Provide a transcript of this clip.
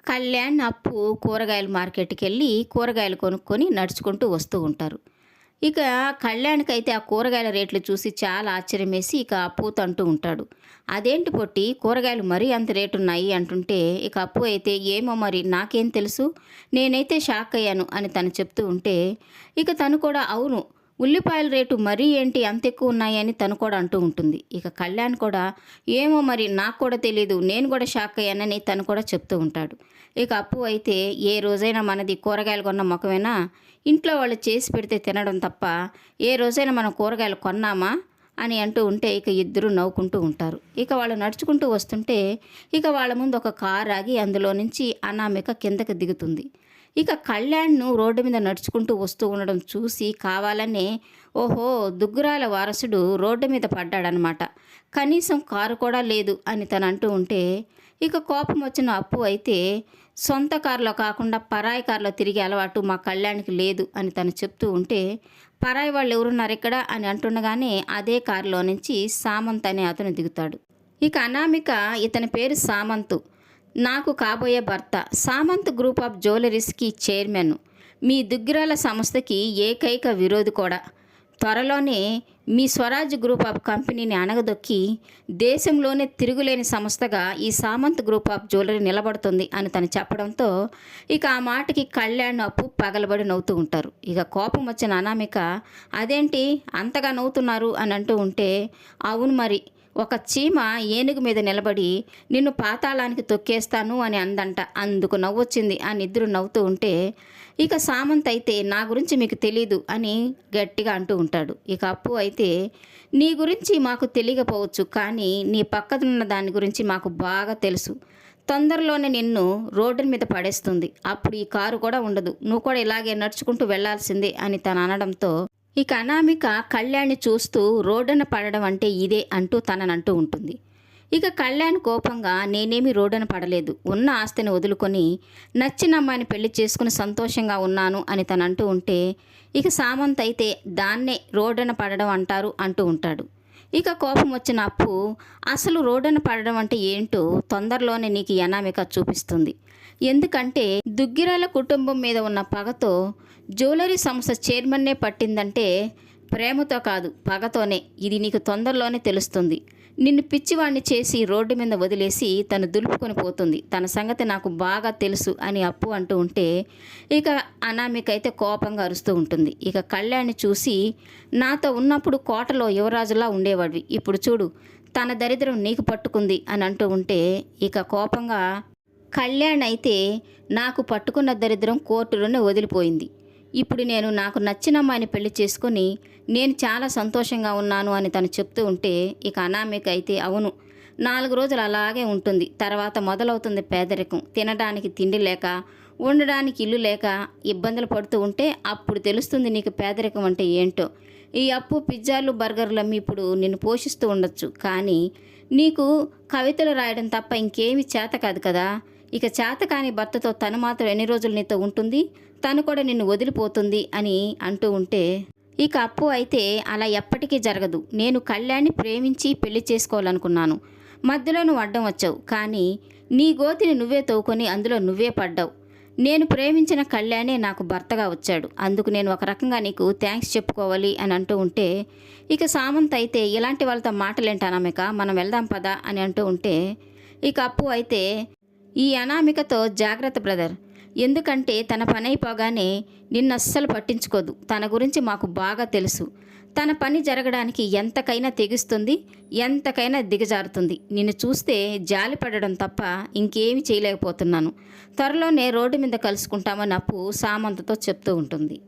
కళ్యాణ్, అప్పు కూరగాయల మార్కెట్‌కెళ్ళి కూరగాయలు కొనుక్కొని నడుచుకుంటూ వస్తూ ఉంటారు. ఇక కళ్యాణ్‌కైతే ఆ కూరగాయల రేట్లు చూసి చాలా ఆశ్చర్యమేసి ఇక అప్పుతో అంటూ ఉంటాడు. "అదేంటి పొట్టి కూరగాయలు మరీ అంత రేటున్నాయి" అంటుంటే ఇక అప్పు అయితే "ఏమో మరి నాకేం తెలుసు? నేనైతే షాక్ అయ్యాను" అని తను చెప్తూ ఉంటే ఇక తను కూడా "అవును. ఉల్లిపాయల రేటు మరీ ఏంటి అంతెక్కువ ఉన్నాయని" తను కూడా అంటూ ఉంటుంది. ఇక కళ్యాణ్ కూడా "ఏమో మరి నాకు కూడా తెలీదు. నేను కూడా షాక్ అయ్యానని" తను కూడా చెప్తూ ఉంటాడు. ఇక అప్పు అయితే "ఏ రోజైనా మనది కూరగాయలు కొన్న మొఖమేనా? ఇంట్లో వాళ్ళు చేసి పెడితే తినడం తప్ప ఏ రోజైనా మనం కూరగాయలు కొన్నామా?" అని అంటూ ఉంటే ఇక ఇద్దరు నవ్వుకుంటూ ఉంటారు. ఇక వాళ్ళు నడుచుకుంటూ వస్తుంటే ఇక వాళ్ళ ముందు ఒక కారు ఆగి అందులో నుంచి అనామిక కిందకి దిగుతుంది. ఇక కళ్యాణ్‌ను రోడ్డు మీద నడుచుకుంటూ వస్తూ ఉండడం చూసి కావాలనే ఓహో! దుగ్గురాల వారసుడు రోడ్డు మీద పడ్డాడనమాట. కనీసం కారు కూడా లేదు అని తను అంటూ ఉంటే ఇక కోపం వచ్చిన అప్పు అయితే సొంత కారులో కాకుండా పరాయి కారులో తిరిగే అలవాటు మా కళ్యాణ్‌కి లేదు అని తను చెప్తూ ఉంటే పరాయి వాళ్ళు ఎవరున్నారిక్కడ అని అంటుండగానే అదే కారులో నుంచి సామంత్ అనే అతను దిగుతాడు. ఇక అనామిక ఇతని పేరు సామంతు. నాకు కాబోయే భర్త. సామంత్ గ్రూప్ ఆఫ్ జ్యువెలరీస్‌కి చైర్మన్. మీ దుగ్గిరాల సంస్థకి ఏకైక విరోధి కూడా. త్వరలోనే మీ స్వరాజ్ గ్రూప్ ఆఫ్ కంపెనీని అణగదొక్కి దేశంలోనే తిరుగులేని సంస్థగా ఈ సామంత్ గ్రూప్ ఆఫ్ జ్యువెలరీ నిలబడుతుంది అని తను చెప్పడంతో ఇక ఆ మాటకి కళ్యాణ్, అప్పు పగలబడి నవ్వుతూ ఉంటారు. ఇక కోపం వచ్చిన అనామిక "అదేంటి అంతగా నవ్వుతున్నారు" అని అంటూ ఉంటే "అవును మరి. ఒక చీమ ఏనుగు మీద నిలబడి నిన్ను పాతాళానికి తొక్కేస్తాను" అని అందంట. అందుకు నవ్వొచ్చింది అని ఇద్దరు నవ్వుతూ ఉంటే ఇక సామంత్ అయితే "నా గురించి మీకు తెలీదు" అని గట్టిగా అంటూ ఉంటాడు. ఇక అప్పు అయితే "నీ గురించి మాకు తెలియకపోవచ్చు, కానీ నీ పక్కనున్న దాని గురించి మాకు బాగా తెలుసు. తొందరలోనే నిన్ను రోడ్డు మీద పడేస్తుంది. అప్పుడు ఈ కారు కూడా ఉండదు. నువ్వు కూడా ఇలాగే నడుచుకుంటూ వెళ్లాల్సిందే" అని తను అనడంతో ఇక అనామిక కళ్యాణ్‌ని చూస్తూ రోడ్డున పడడం అంటే ఇదే అంటూ తననంటూ ఉంటుంది. ఇక కళ్యాణ్ కోపంగా "నేనేమి రోడ్డున పడలేదు. ఉన్న ఆస్తిని వదులుకొని నచ్చిన అమ్మాయిని పెళ్లి చేసుకుని సంతోషంగా ఉన్నాను" అని తను అంటూ ఉంటే ఇక సామంత్ అయితే "దాన్నే రోడ్డున పడడం అంటారు" అంటూ ఉంటాడు. ఇక కోపం వచ్చిన అప్పు "అసలు రోడ్డున పడడం అంటే ఏంటో తొందరలోనే నీకు ఈ అనామిక చూపిస్తుంది. ఎందుకంటే దుగ్గిరాల కుటుంబం మీద ఉన్న పగతో జ్యువెలరీ సంస్థ చైర్మన్నే పట్టిందంటే ప్రేమతో కాదు, పగతోనే. ఇది నీకు తొందరలోనే తెలుస్తుంది. నిన్ను పిచ్చివాణ్ణి చేసి రోడ్డు మీద వదిలేసి తను దులుపుకొని పోతుంది. తన సంగతి నాకు బాగా తెలుసు" అని అప్పు అంటూ ఉంటే ఇక అనామిక అయితే కోపంగా అరుస్తూ ఉంటుంది. ఇక కళ్యాణ్‌ని చూసి "నాతో ఉన్నప్పుడు కోటలో యువరాజులా ఉండేవాడివి. ఇప్పుడు చూడు తన దరిద్రం నీకు పట్టుకుంది" అని అంటూ ఉంటే ఇక కోపంగా కళ్యాణ్ అయితే "నాకు పట్టుకున్న దరిద్రం కోర్టులోనే వదిలిపోయింది. ఇప్పుడు నేను నాకు నచ్చిన అమ్మాయిని పెళ్లి చేసుకొని నేను చాలా సంతోషంగా ఉన్నాను" అని తను చెప్తూ ఉంటే ఇక అనామిక అయితే "అవును, 4 రోజులు అలాగే ఉంటుంది. తర్వాత మొదలవుతుంది పేదరికం. తినడానికి తిండి లేక, ఉండడానికి ఇల్లు లేక ఇబ్బందులు పడుతూ ఉంటే అప్పుడు తెలుస్తుంది నీకు పేదరికం అంటే ఏంటో. ఈ అప్పు పిజ్జాలు, బర్గర్లు అమ్మి ఇప్పుడు నిన్ను పోషిస్తూ ఉండొచ్చు. కానీ నీకు కవితలు రాయడం తప్ప ఇంకేమీ చేత కాదు కదా. ఇక చేతకాని భర్తతో తను మాత్రం ఎన్ని రోజులు నీతో ఉంటుంది? తను కూడా నిన్ను వదిలిపోతుంది" అని అంటూ ఉంటే ఇక అప్పు అయితే "అలా ఎప్పటికీ జరగదు. నేను కళ్యాణ్‌ని ప్రేమించి పెళ్లి చేసుకోవాలనుకున్నాను. మధ్యలో నువ్వు అడ్డం వచ్చావు. కానీ నీ గోతిని నువ్వే తవ్వుకొని అందులో నువ్వే పడ్డావు. నేను ప్రేమించిన కళ్యాణే నాకు భర్తగా వచ్చాడు. అందుకు నేను ఒక రకంగా నీకు థ్యాంక్స్ చెప్పుకోవాలి" అని అంటూ ఉంటే ఇక సామంత్ అయితే "ఇలాంటి వాళ్ళతో మాటలేంటి అనామిక, మనం వెళ్దాం పదా" అని అంటూ ఉంటే ఇక అప్పు అయితే "ఈ అనామికతో జాగ్రత్త బ్రదర్. ఎందుకంటే తన పని అయిపోగానే నిన్ను అస్సలు పట్టించుకోదు. తన గురించి మాకు బాగా తెలుసు. తన పని జరగడానికి ఎంతకైనా తెగిస్తుంది, ఎంతకైనా దిగజారుతుంది. నిన్ను చూస్తే జాలి పడడం తప్ప ఇంకేమీ చేయలేకపోతున్నాను. త్వరలోనే రోడ్డు మీద కలుసుకుంటామని" అప్పు సామంత్తో చెప్తూ ఉంటుంది.